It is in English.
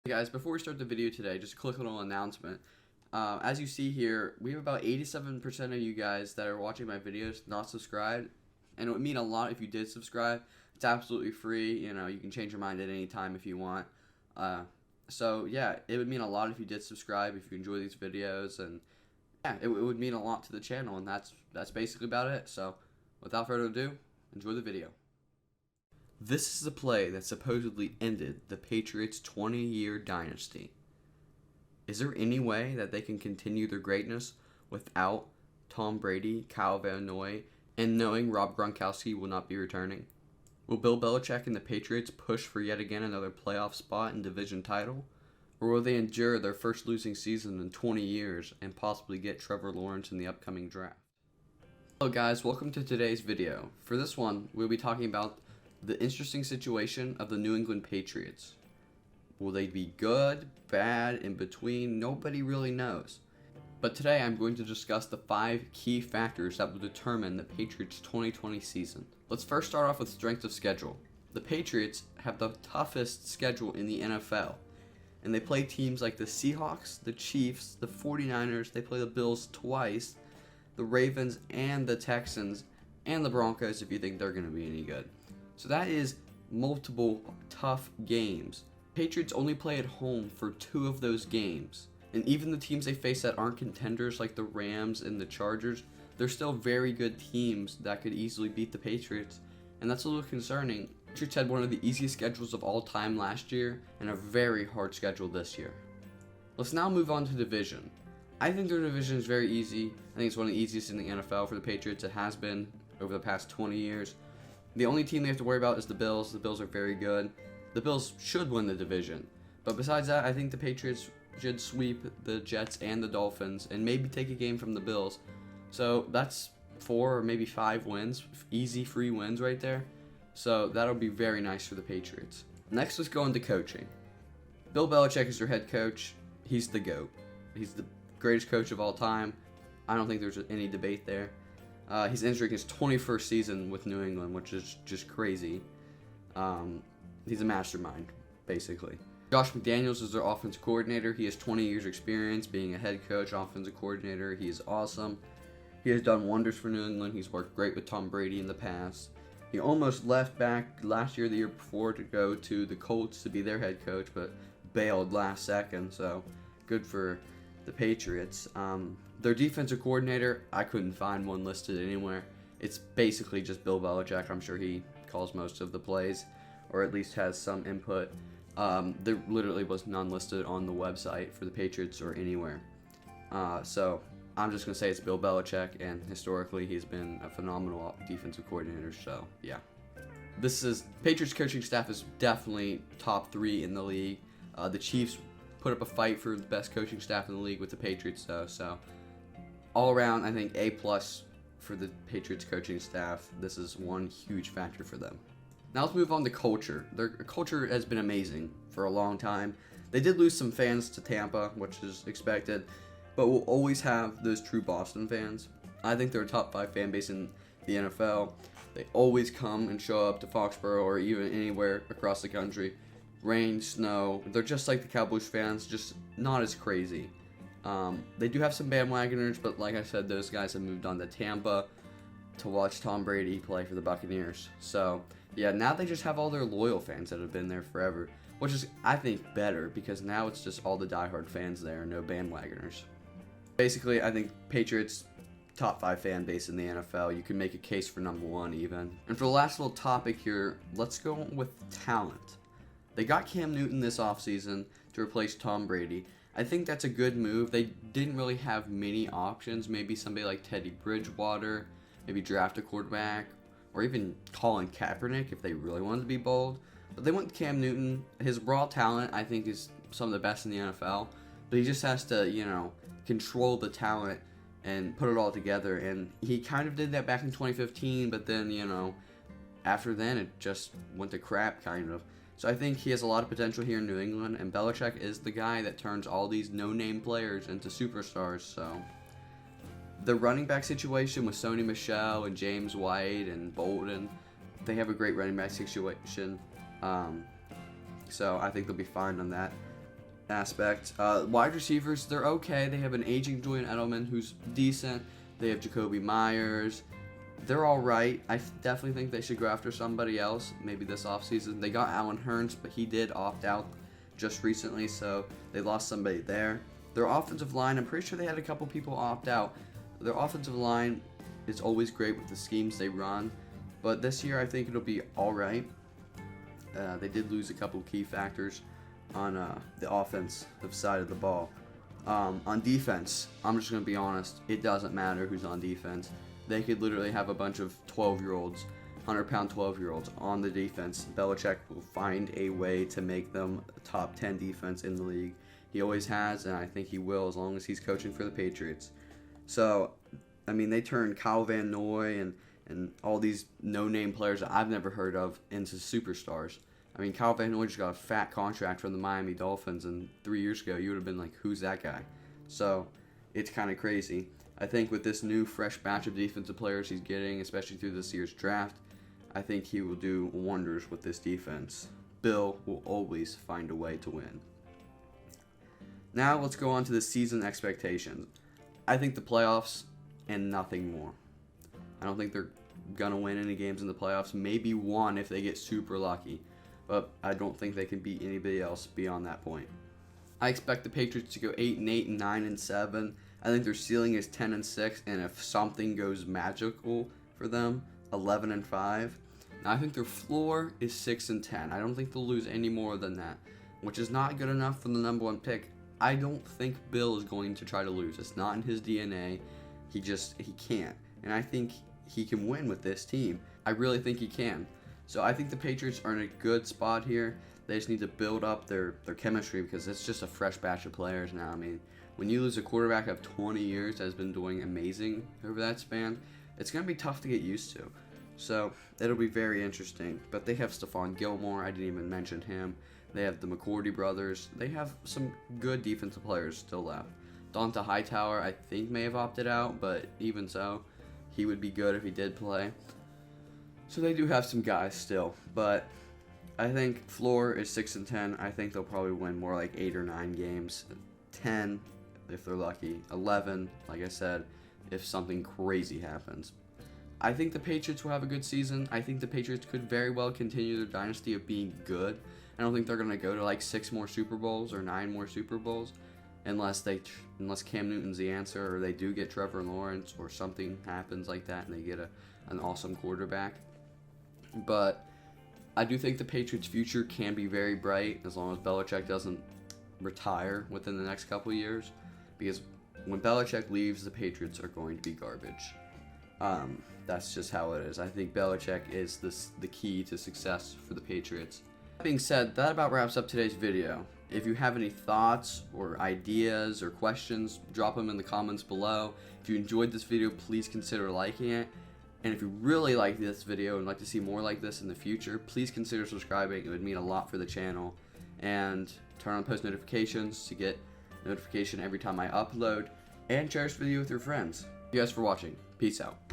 Hey guys, before we start the video today, just a quick little announcement. As you see here, we have about 87% of you guys that are watching my videos not subscribed, and it would mean a lot if you did subscribe. It's absolutely free. You can change your mind at any time if you want. So yeah, it would mean a lot if you did subscribe, if you enjoy these videos, and yeah, it would mean a lot to the channel, and that's basically about it. So without further ado, enjoy the video. This is a play that supposedly ended the Patriots' 20-year dynasty. Is there any way that they can continue their greatness without Tom Brady, Kyle Van Noy, and knowing Rob Gronkowski will not be returning? Will Bill Belichick and the Patriots push for yet again another playoff spot and division title? Or will they endure their first losing season in 20 years and possibly get Trevor Lawrence in the upcoming draft? Hello guys, welcome to today's video. For this one, we'll be talking about the interesting situation of the New England Patriots. Will they be good, bad, in between? Nobody really knows. But today I'm going to discuss the 5 key factors that will determine the Patriots' 2020 season. Let's first start off with strength of schedule. The Patriots have the toughest schedule in the NFL. And they play teams like the Seahawks, the Chiefs, the 49ers, they play the Bills twice, the Ravens and the Texans, and the Broncos if you think they're going to be any good. So that is multiple tough games. Patriots only play at home for 2 of those games. And even the teams they face that aren't contenders like the Rams and the Chargers, they're still very good teams that could easily beat the Patriots. And that's a little concerning. The Patriots had one of the easiest schedules of all time last year and a very hard schedule this year. Let's now move on to division. I think their division is very easy. I think it's one of the easiest in the NFL for the Patriots. It has been over the past 20 years. The only team they have to worry about is the Bills. The Bills are very good. The Bills should win the division. But besides that, I think the Patriots should sweep the Jets and the Dolphins and maybe take a game from the Bills. So that's 4 or maybe 5 wins. Easy, free wins right there. So that'll be very nice for the Patriots. Next, let's go into coaching. Bill Belichick is their head coach. He's the GOAT. He's the greatest coach of all time. I don't think there's any debate there. He's entering his 21st season with New England, which is just crazy. He's a mastermind, basically. Josh McDaniels is their offensive coordinator. He has 20 years experience being a head coach, offensive coordinator. He is awesome. He has done wonders for New England. He's worked great with Tom Brady in the past. He almost left back last year, the year before, to go to the Colts to be their head coach, but bailed last second, so good for the Patriots. Their defensive coordinator, I couldn't find one listed anywhere. It's basically just Bill Belichick. I'm sure he calls most of the plays, or at least has some input. There literally was none listed on the website for the Patriots or anywhere. So I'm just going to say it's Bill Belichick, and historically he's been a phenomenal defensive coordinator, so yeah. Patriots coaching staff is definitely top 3 in the league. The Chiefs put up a fight for the best coaching staff in the league with the Patriots, though, so all around, I think A+ for the Patriots coaching staff. This is one huge factor for them. Now let's move on to culture. Their culture has been amazing for a long time. They did lose some fans to Tampa, which is expected, but we'll always have those true Boston fans. I think they're a top 5 fan base in the NFL. They always come and show up to Foxborough or even anywhere across the country. Rain, snow, they're just like the Cowboys fans, just not as crazy. They do have some bandwagoners, but like I said, those guys have moved on to Tampa to watch Tom Brady play for the Buccaneers. So yeah, now they just have all their loyal fans that have been there forever, which is, I think, better, because now it's just all the diehard fans there, no bandwagoners. Basically, I think Patriots top 5 fan base in the NFL. You can make a case for number 1 even. And for the last little topic here, let's go with talent. They got Cam Newton this offseason to replace Tom Brady. I think that's a good move. They didn't really have many options. Maybe somebody like Teddy Bridgewater, maybe draft a quarterback, or even Colin Kaepernick if they really wanted to be bold. But they went with Cam Newton. His raw talent, I think, is some of the best in the NFL. But he just has to, control the talent and put it all together. And he kind of did that back in 2015, but then, after then it just went to crap, kind of. So I think he has a lot of potential here in New England, and Belichick is the guy that turns all these no-name players into superstars. So the running back situation with Sony Michel and James White and Bolden, they have a great running back situation. So I think they'll be fine on that. aspect. Wide receivers, they're okay. They have an aging Julian Edelman who's decent. They have Jacoby Myers. They're all right. I definitely think they should go after somebody else, maybe this offseason. They got Allen Hurns, but he did opt out just recently, so they lost somebody there. Their offensive line, I'm pretty sure they had a couple people opt out. Their offensive line is always great with the schemes they run, but this year I think it'll be all right. They did lose a couple key factors on the offensive side of the ball. On defense, I'm just going to be honest, it doesn't matter who's on defense. They could literally have a bunch of 12-year-olds, 100-pound 12-year-olds on the defense. Belichick will find a way to make them a top 10 defense in the league. He always has, and I think he will as long as he's coaching for the Patriots. So, I mean, they turned Kyle Van Noy and all these no-name players that I've never heard of into superstars. I mean, Kyle Van Noy just got a fat contract from the Miami Dolphins, and 3 years ago, you would have been like, who's that guy? So, it's kind of crazy. I think with this new fresh batch of defensive players he's getting, especially through this year's draft, I think he will do wonders with this defense. Bill will always find a way to win. Now let's go on to the season expectations. I think the playoffs and nothing more. I don't think they're going to win any games in the playoffs. Maybe one if they get super lucky. But I don't think they can beat anybody else beyond that point. I expect the Patriots to go 8-8 and 9-7. I think their ceiling is 10-6, and if something goes magical for them, 11-5. Now I think their floor is 6-10. I don't think they'll lose any more than that, which is not good enough for the number one pick. I don't think Bill is going to try to lose. It's not in his DNA. He can't. And I think he can win with this team. I really think he can. So I think the Patriots are in a good spot here. They just need to build up their chemistry because it's just a fresh batch of players now. I mean, when you lose a quarterback of 20 years that has been doing amazing over that span, it's going to be tough to get used to. So it'll be very interesting. But they have Stephon Gilmore. I didn't even mention him. They have the McCourty brothers. They have some good defensive players still left. Donta Hightower, I think, may have opted out, but even so, he would be good if he did play. So they do have some guys still, but I think floor is 6-10. I think they'll probably win more like 8 or 9 games. 10 if they're lucky. 11, like I said, if something crazy happens. I think the Patriots will have a good season. I think the Patriots could very well continue their dynasty of being good. I don't think they're going to go to like 6 more Super Bowls or 9 more Super Bowls unless Cam Newton's the answer, or they do get Trevor Lawrence, or something happens like that and they get an awesome quarterback. But I do think the Patriots' future can be very bright as long as Belichick doesn't retire within the next couple of years, because when Belichick leaves, the Patriots are going to be garbage. That's just how it is. I think Belichick is the key to success for the Patriots. That being said, that about wraps up today's video. If you have any thoughts or ideas or questions, drop them in the comments below. If you enjoyed this video, please consider liking it. And if you really like this video and like to see more like this in the future, please consider subscribing. It would mean a lot for the channel. And turn on post notifications to get notification every time I upload. And share this video with your friends. Thank you guys for watching. Peace out.